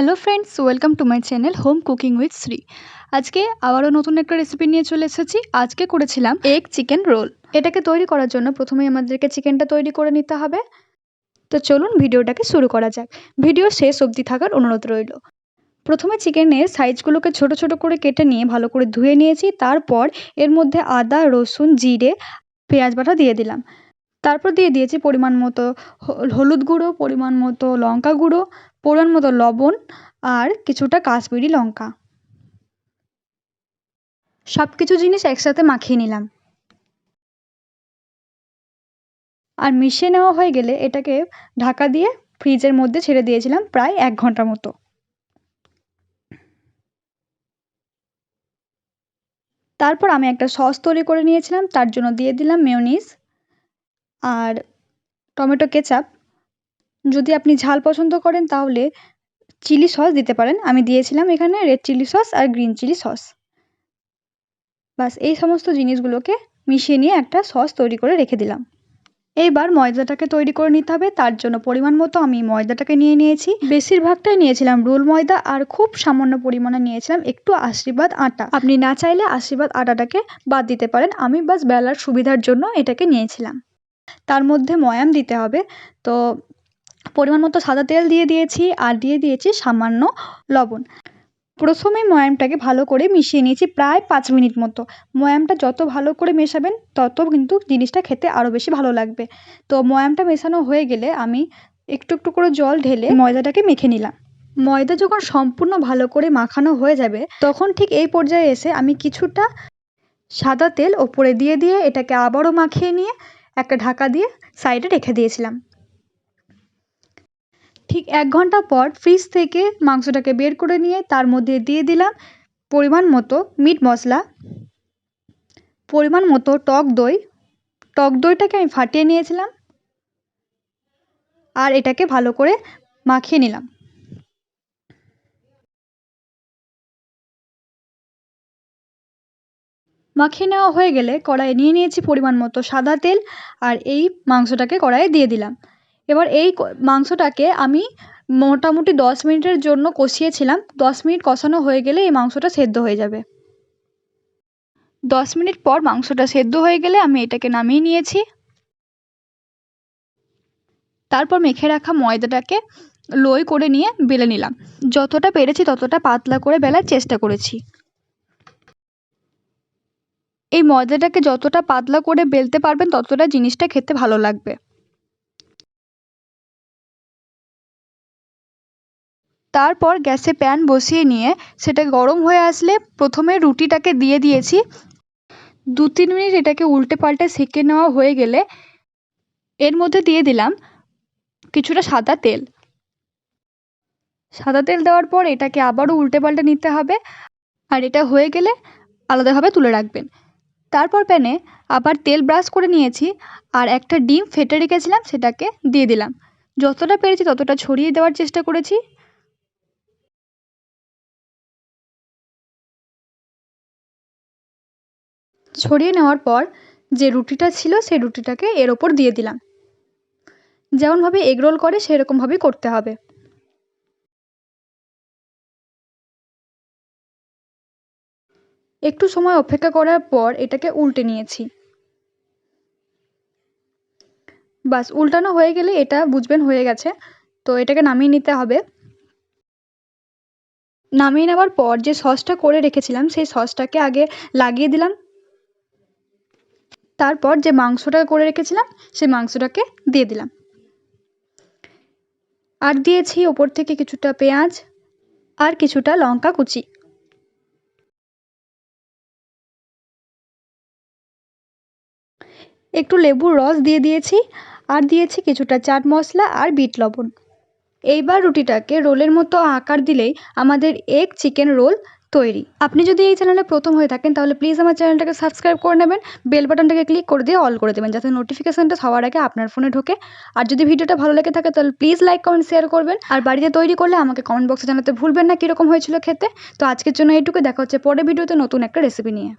Hello friends, welcome to my channel home cooking with Shri. আজকে আবারও নতুন একটা রেসিপি নিয়ে চলে এসেছি। আজকে করেছিলাম এগ চিকেন রোল। এটাকে তৈরি করার জন্য প্রথমেই আমাদেরকে চিকেনটা তৈরি করে নিতে হবে। তো চলুন ভিডিওটাকে শুরু করা যাক। ভিডিও শেষ অবধি থাকার অনুরোধ রইল। প্রথমে চিকেনের সাইজগুলোকে ছোট ছোট করে কেটে নিয়ে ভালো করে ধুয়ে নিয়েছি। তারপর এর মধ্যে আদা, রসুন, জিরে, পেঁয়াজ বাটা দিয়ে দিলাম। তারপর দিয়ে দিয়েছি পরিমাণ মতো হলুদ গুঁড়ো, পরিমাণ মতো লঙ্কা গুঁড়ো, পরিমাণ মতো লবণ আর কিছুটা কাশ্মীরি লঙ্কা। সব কিছু জিনিস একসাথে মাখিয়ে নিলাম। আর মিশিয়ে নেওয়া হয়ে গেলে এটাকে ঢাকা দিয়ে ফ্রিজের মধ্যে ছেড়ে দিয়েছিলাম প্রায় 1 ঘন্টার মতো। তারপর আমি একটা সস তৈরি করে নিয়েছিলাম। তার জন্য দিয়ে দিলাম মেয়োনিজ আর টমেটো কেচাপ। যদি আপনি ঝাল পছন্দ করেন তাহলে চিলি সস দিতে পারেন। আমি দিয়েছিলাম এখানে রেড চিলি সস আর গ্রিন চিলি সস। বাস এই সমস্ত জিনিসগুলোকে মিশিয়ে নিয়ে একটা সস তৈরি করে রেখে দিলাম। এইবার ময়দাটাকে তৈরি করে নিতে হবে। তার জন্য পরিমাণ মতো আমি ময়দাটাকে নিয়ে নিয়েছি। বেশিরভাগটাই নিয়েছিলাম রোল ময়দা আর খুব সামান্য পরিমাণে নিয়েছিলাম একটু আশীর্বাদ আটা। আপনি না চাইলে আশীর্বাদ আটাটাকে বাদ দিতে পারেন। আমি বাস বেলার সুবিধার জন্য এটাকে নিয়েছিলাম। তার মধ্যে ময়াম দিতে হবে। তো পরিমাণ মতো সাদা তেল দিয়ে দিয়েছি আর দিয়ে দিয়েছি সামান্য লবণ। প্রথমেই ময়ামটাকে ভালো করে মিশিয়ে নিয়েছি প্রায় 5 মিনিট মতো। ময়ামটা যত ভালো করে মেশাবেন তত কিন্তু জিনিসটা খেতে আরও বেশি ভালো লাগবে। তো ময়ামটা মেশানো হয়ে গেলে আমি একটু একটু করে জল ঢেলে ময়দাটাকে মেখে নিলাম। ময়দা যখন সম্পূর্ণ ভালো করে মাখানো হয়ে যাবে তখন ঠিক এই পর্যায়ে এসে আমি কিছুটা সাদা তেল ওপরে দিয়ে দিয়ে এটাকে আবারও মাখিয়ে নিয়ে একটা ঢাকা দিয়ে সাইডে রেখে দিয়েছিলাম। ঠিক 1 ঘন্টা পর ফ্রিজ থেকে মাংসটাকে বের করে নিয়ে তার মধ্যে দিয়ে দিলাম পরিমাণ মতো মিট মশলা, পরিমাণ মতো টক দই। টক দইটাকে আমি ফাটিয়ে নিয়েছিলাম আর এটাকে ভালো করে মাখিয়ে নিলাম। মাখিয়ে নেওয়া হয়ে গেলে কড়াইয়ে নিয়ে নিয়েছি পরিমাণ মতো সাদা তেল আর এই মাংসটাকে কড়াইয়ে দিয়ে দিলাম। এবার এই মাংসটাকে আমি মোটামুটি 10 মিনিটের জন্য কষিয়েছিলাম। 10 মিনিট কষানো হয়ে গেলে এই মাংসটা সেদ্ধ হয়ে যাবে। 10 মিনিট পর মাংসটা সেদ্ধ হয়ে গেলে আমি এটাকে নামিয়ে নিয়েছি। তারপর মেখে রাখা ময়দাটাকে লোই করে নিয়ে বেলে নিলাম। যতটা পেরেছি ততটা পাতলা করে বেলার চেষ্টা করেছি। এই ময়দাটাকে যতটা পাতলা করে বেলতে পারবেন ততটা জিনিসটা খেতে ভালো লাগবে। তারপর গ্যাসে প্যান বসিয়ে নিয়ে সেটা গরম হয়ে আসলে প্রথমে রুটিটাকে দিয়ে দিয়েছি। 2-3 মিনিট এটাকে উল্টে পাল্টে সেঁকে নেওয়া হয়ে গেলে এর মধ্যে দিয়ে দিলাম কিছুটা সাদা তেল। সাদা তেল দেওয়ার পর এটাকে আবারও উল্টে পাল্টে নিতে হবে আর এটা হয়ে গেলে আলাদাভাবে তুলে রাখবেন। তারপর প্যানে আবার তেল ব্রাশ করে নিয়েছি আর একটা ডিম ফেটে রেখেছিলাম সেটাকে দিয়ে দিলাম। যতটা পেরেছি ততটা ছড়িয়ে দেওয়ার চেষ্টা করেছি। ছড়িয়ে নেওয়ার পর যে রুটিটা ছিল সেই রুটিটাকে এর ওপর দিয়ে দিলাম। যেমনভাবে এগরোল করে সেরকমভাবেই করতে হবে। একটু সময় অপেক্ষা করার পর এটাকে উল্টে নিয়েছি। বাস উল্টানো হয়ে গেলে এটা বুঝবেন হয়ে গেছে। তো এটাকে নামিয়ে নিতে হবে। নামিয়ে নেওয়ার পর যে সসটা করে রেখেছিলাম সেই সসটাকে আগে লাগিয়ে দিলাম। তারপর যে মাংসটা করে রেখেছিলাম সেই মাংসটাকে দিয়ে দিলাম আর দিয়েছি ওপর থেকে কিছুটা পেঁয়াজ আর কিছুটা লঙ্কা কুচি। একটু লেবুর রস দিয়ে দিয়েছি আর দিয়েছি কিছুটা চাট মশলা আর বিট লবণ। এইবার রুটিটাকে রোলের মতো আকার দিলেই আমাদের এগ চিকেন রোল তৈরি। আপনি যদি এই চ্যানেলে প্রথম হয়ে থাকেন তাহলে প্লিজ আমার চ্যানেলটাকে সাবস্ক্রাইব করে নেবেন। বেল বাটনটাকে ক্লিক করে দিয়ে অল করে দেবেন যাতে নোটিফিকেশনটা সবার আগে আপনার ফোনে ঢোকে। আর যদি ভিডিওটা ভালো লেগে থাকে তাহলে প্লিজ লাইক কমেন্ট শেয়ার করবেন। আর বাড়িতে তৈরি করলে আমাকে কমেন্ট বক্সে জানাতে ভুলবেন না কীরকম হয়েছিল খেতে। তো আজকের জন্য এইটুকু। দেখা হচ্ছে পরের ভিডিওতে নতুন একটা রেসিপি নিয়ে।